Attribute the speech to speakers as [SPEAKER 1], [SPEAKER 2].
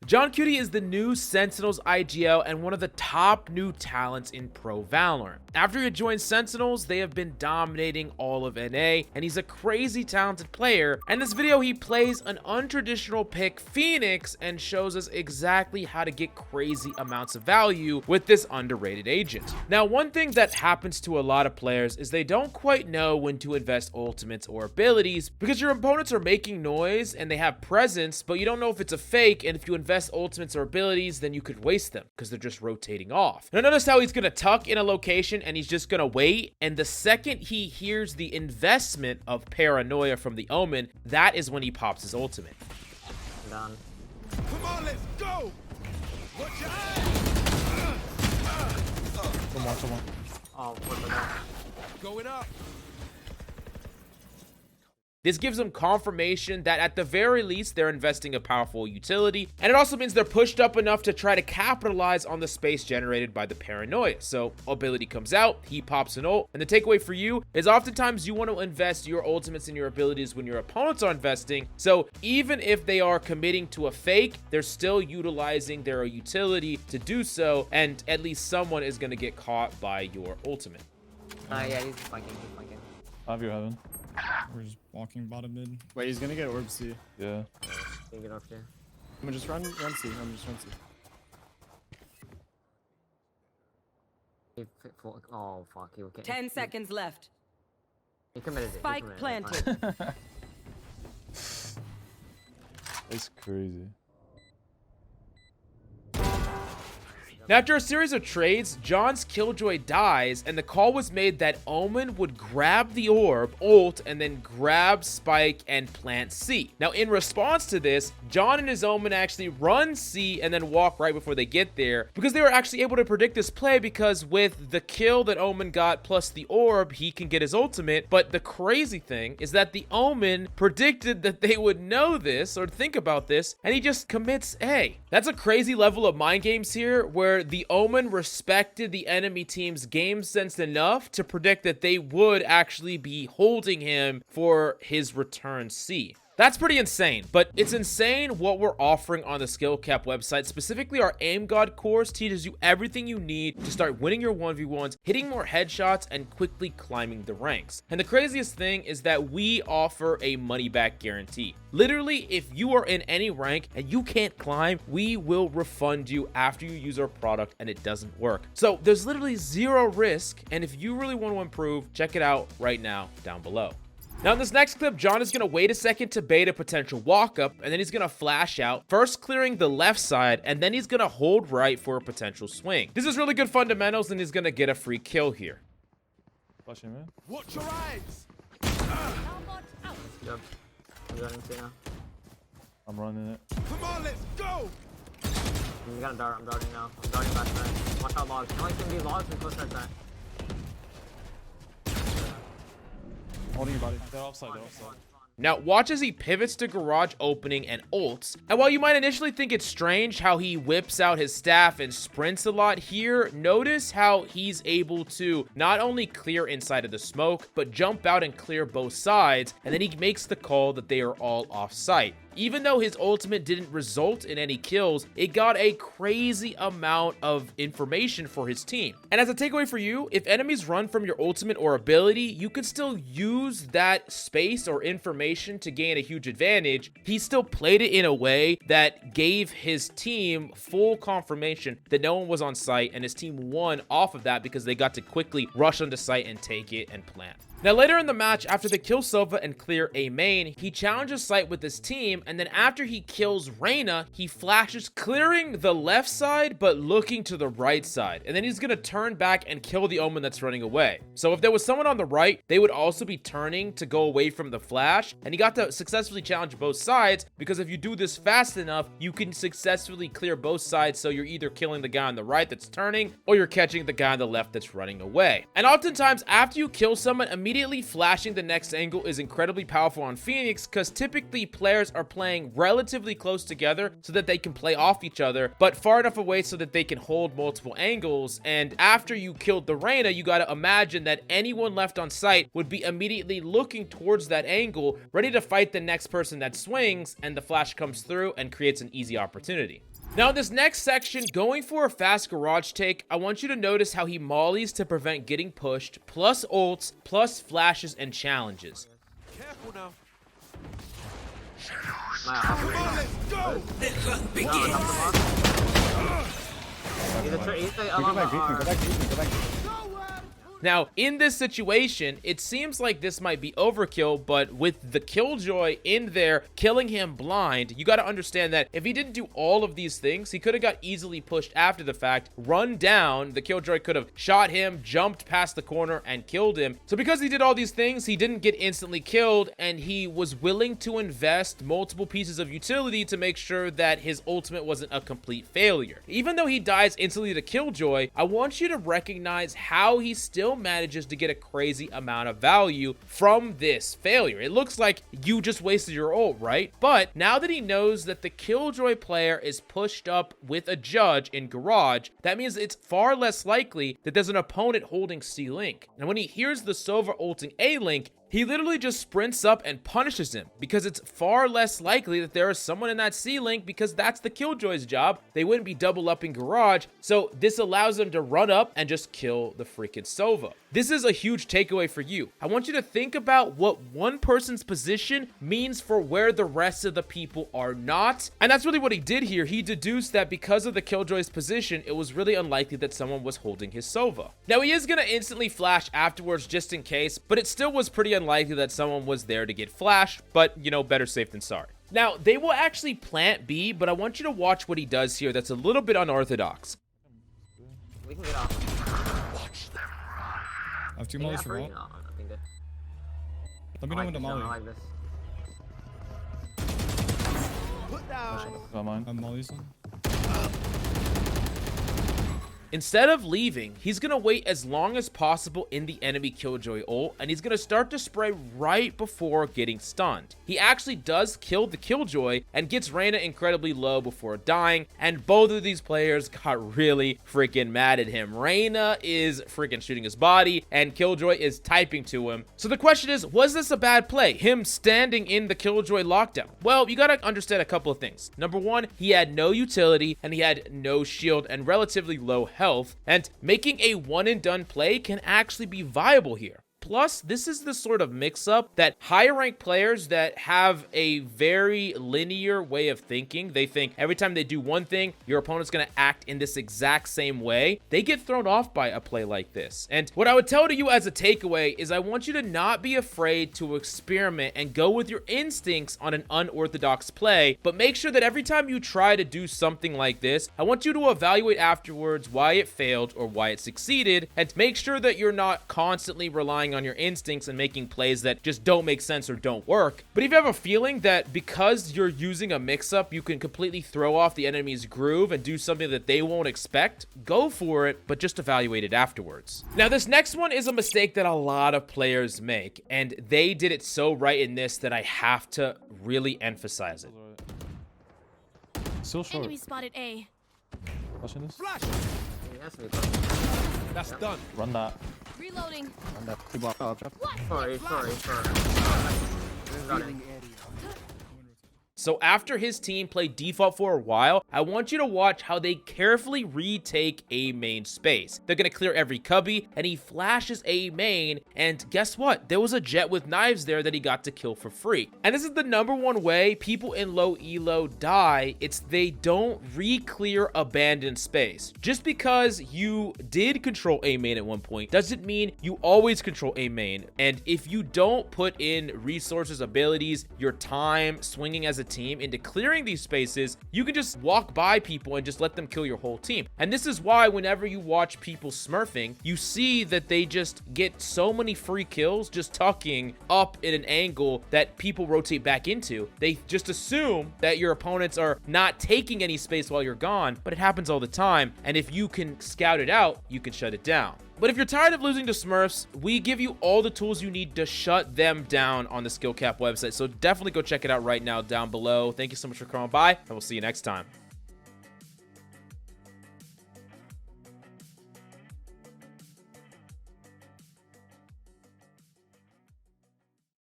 [SPEAKER 1] JohnQT is the new Sentinels IGL and one of the top new talents in Pro Valorant. After he joined Sentinels, they have been dominating all of NA, and he's a crazy talented player. In this video, he plays an untraditional pick, Phoenix, and shows us exactly how to get crazy amounts of value with this underrated agent. Now, one thing that happens to a lot of players is they don't quite know when to invest ultimates or abilities because your opponents are making noise and they have presence, but you don't know if it's a fake, and if you invest ultimates or abilities, then you could waste them because they're just rotating off. Now, notice how he's going to tuck in a location and he's just going to wait, and the second he hears the investment of paranoia from the Omen, that is when he pops his ultimate.
[SPEAKER 2] Done.
[SPEAKER 3] Come on, let's go! Watch your eyes!
[SPEAKER 4] Someone.
[SPEAKER 2] Oh, what the hell?
[SPEAKER 3] Going up.
[SPEAKER 1] This gives them confirmation that at the very least, they're investing a powerful utility, and it also means they're pushed up enough to try to capitalize on the space generated by the paranoia. So ability comes out, he pops an ult, and the takeaway for you is oftentimes you want to invest your ultimates and your abilities when your opponents are investing. So even if they are committing to a fake, they're still utilizing their utility to do so, and at least someone is going to get caught by your ultimate.
[SPEAKER 2] Yeah, he's flanking.
[SPEAKER 4] I have your heaven.
[SPEAKER 5] We're just walking bottom mid.
[SPEAKER 6] Wait, he's gonna get orb C.
[SPEAKER 4] Yeah.
[SPEAKER 2] Can get up here.
[SPEAKER 6] I'm gonna just run C. Just run C.
[SPEAKER 2] Oh fuck, he okay.
[SPEAKER 7] 10 seconds left.
[SPEAKER 2] He committed it.
[SPEAKER 7] Spike planted.
[SPEAKER 4] It's crazy.
[SPEAKER 1] Now, after a series of trades, John's Killjoy dies, and the call was made that Omen would grab the orb, ult, and then grab Spike and plant C. Now, in response to this, John and his Omen actually run C and then walk right before they get there, because they were actually able to predict this play, because with the kill that Omen got plus the orb, he can get his ultimate. But the crazy thing is that the Omen predicted that they would know this or think about this, and he just commits A. That's a crazy level of mind games here, where the Omen respected the enemy team's game sense enough to predict that they would actually be holding him for his return C. That's pretty insane, but it's insane what we're offering on the SkillCapped website. Specifically, our Aim God course teaches you everything you need to start winning your 1v1s, hitting more headshots, and quickly climbing the ranks. And the craziest thing is that we offer a money-back guarantee. Literally, if you are in any rank and you can't climb, we will refund you after you use our product and it doesn't work. So there's literally zero risk, and if you really want to improve, check it out right now down below. Now, in this next clip, John is going to wait a second to bait a potential walk-up, and then he's going to flash out, first clearing the left side, and then he's going to hold right for a potential swing. This is really good fundamentals, and he's going to get a free kill here.
[SPEAKER 4] Flashing, man.
[SPEAKER 3] Watch your eyes!
[SPEAKER 2] Yep. I'm running C now.
[SPEAKER 4] I'm running it.
[SPEAKER 3] Come on, let's go!
[SPEAKER 2] He's gonna dart. I'm darting now. I'm darting back there. Watch out logs. No, he's gonna be logs and close right there.
[SPEAKER 6] Holding your body.
[SPEAKER 4] They're offside.
[SPEAKER 1] Now, watch as he pivots to garage opening and ults. And while you might initially think it's strange how he whips out his staff and sprints a lot here, notice how he's able to not only clear inside of the smoke, but jump out and clear both sides, and then he makes the call that they are all off-site. Even though his ultimate didn't result in any kills, it got a crazy amount of information for his team. And as a takeaway for you, if enemies run from your ultimate or ability, you could still use that space or information to gain a huge advantage. He still played it in a way that gave his team full confirmation that no one was on site, and his team won off of that because they got to quickly rush onto site and take it and plant. Now, later in the match, after they kill Sova and clear A main, he challenges site with his team, and then after he kills Reyna, he flashes, clearing the left side, but looking to the right side. And then he's gonna turn back and kill the Omen that's running away. So if there was someone on the right, they would also be turning to go away from the flash, and he got to successfully challenge both sides, because if you do this fast enough, you can successfully clear both sides, so you're either killing the guy on the right that's turning, or you're catching the guy on the left that's running away. And oftentimes, after you kill someone, immediately immediately flashing the next angle is incredibly powerful on Phoenix because typically players are playing relatively close together so that they can play off each other, but far enough away so that they can hold multiple angles. And after you killed the Reyna, you got to imagine that anyone left on site would be immediately looking towards that angle, ready to fight the next person that swings, and the flash comes through and creates an easy opportunity. Now, in this next section, going for a fast garage take, I want you to notice how he mollies to prevent getting pushed, plus ults, plus flashes and challenges.
[SPEAKER 3] Careful now.
[SPEAKER 2] My
[SPEAKER 3] Come on, let's go.
[SPEAKER 2] He's a
[SPEAKER 6] Go back deep, go back deep, go back deep.
[SPEAKER 1] Now, in this situation, it seems like this might be overkill, but with the Killjoy in there killing him blind, you got to understand that if he didn't do all of these things, he could have got easily pushed after the fact, run down, the Killjoy could have shot him, jumped past the corner, and killed him. So because he did all these things, he didn't get instantly killed, and he was willing to invest multiple pieces of utility to make sure that his ultimate wasn't a complete failure. Even though he dies instantly to Killjoy, I want you to recognize how he still manages to get a crazy amount of value from this failure. It looks like you just wasted your ult, right? But now that he knows that the Killjoy player is pushed up with a judge in garage, that means it's far less likely that there's an opponent holding C-Link. And when he hears the Sova ulting A-Link, he literally just sprints up and punishes him because it's far less likely that there is someone in that C-Link because that's the Killjoy's job. They wouldn't be double upping garage. So this allows them to run up and just kill the freaking Sova. This is a huge takeaway for you. I want you to think about what one person's position means for where the rest of the people are not. And that's really what he did here. He deduced that because of the Killjoy's position, it was really unlikely that someone was holding his Sova. Now he is going to instantly flash afterwards just in case, but it still was pretty unlikely that someone was there to get flashed, but you know, better safe than sorry. Now, they will actually plant B, but I want you to watch what he does here that's a little bit unorthodox.
[SPEAKER 2] We can get off.
[SPEAKER 3] Watch them run.
[SPEAKER 5] I have 2
[SPEAKER 2] Can you
[SPEAKER 5] mollies
[SPEAKER 2] get
[SPEAKER 5] for
[SPEAKER 2] free?
[SPEAKER 5] vault.
[SPEAKER 2] No, nothing good.
[SPEAKER 5] Let me know when to molly.
[SPEAKER 2] I like this.
[SPEAKER 3] Put down.
[SPEAKER 4] Got mine.
[SPEAKER 5] I'm mollies on.
[SPEAKER 1] Instead of leaving, he's going to wait as long as possible in the enemy Killjoy ult, and he's going to start to spray right before getting stunned. He actually does kill the Killjoy and gets Reyna incredibly low before dying, and both of these players got really freaking mad at him. Reyna is freaking shooting his body, and Killjoy is typing to him. So the question is, was this a bad play? Him standing in the Killjoy lockdown? Well, you got to understand a couple of things. Number one, he had no utility, and he had no shield and relatively low health, and making a one and done play can actually be viable here. Plus, this is the sort of mix-up that higher ranked players that have a very linear way of thinking, they think every time they do one thing, your opponent's going to act in this exact same way. They get thrown off by a play like this. And what I would tell to you as a takeaway is I want you to not be afraid to experiment and go with your instincts on an unorthodox play, but make sure that every time you try to do something like this, I want you to evaluate afterwards why it failed or why it succeeded, and make sure that you're not constantly relying on your instincts and making plays that just don't make sense or don't work. But if you have a feeling that because you're using a mix-up, you can completely throw off the enemy's groove and do something that they won't expect, go for it, but just evaluate it afterwards. Now, this next one is a mistake that a lot of players make, and they did it so right in this that I have to really emphasize it.
[SPEAKER 4] Still short.
[SPEAKER 7] Enemy spotted A.
[SPEAKER 4] Flashing this.
[SPEAKER 3] Flash.
[SPEAKER 2] He has to be close.
[SPEAKER 3] That's done.
[SPEAKER 4] Run that.
[SPEAKER 7] Reloading.
[SPEAKER 6] Run that. 2 block. I'll drop.
[SPEAKER 2] Sorry.
[SPEAKER 1] So after his team played default for a while, I want you to watch how they carefully retake A main space. They're going to clear every cubby, and he flashes A main, and guess what? There was a jet with knives there that he got to kill for free. And this is the #1 way people in low elo die. It's they don't re-clear abandoned space. Just because you did control A main at one point doesn't mean you always control A main. And if you don't put in resources, abilities, your time, swinging as a team into clearing these spaces, you can just walk by people and just let them kill your whole team. And this is why whenever you watch people smurfing, you see that they just get so many free kills just tucking up in an angle that people rotate back into. They just assume that your opponents are not taking any space while you're gone, but it happens all the time. And if you can scout it out, you can shut it down. But if you're tired of losing to Smurfs, we give you all the tools you need to shut them down on the SkillCapped website. So definitely go check it out right now down below. Thank you so much for coming by, and we'll see you next time.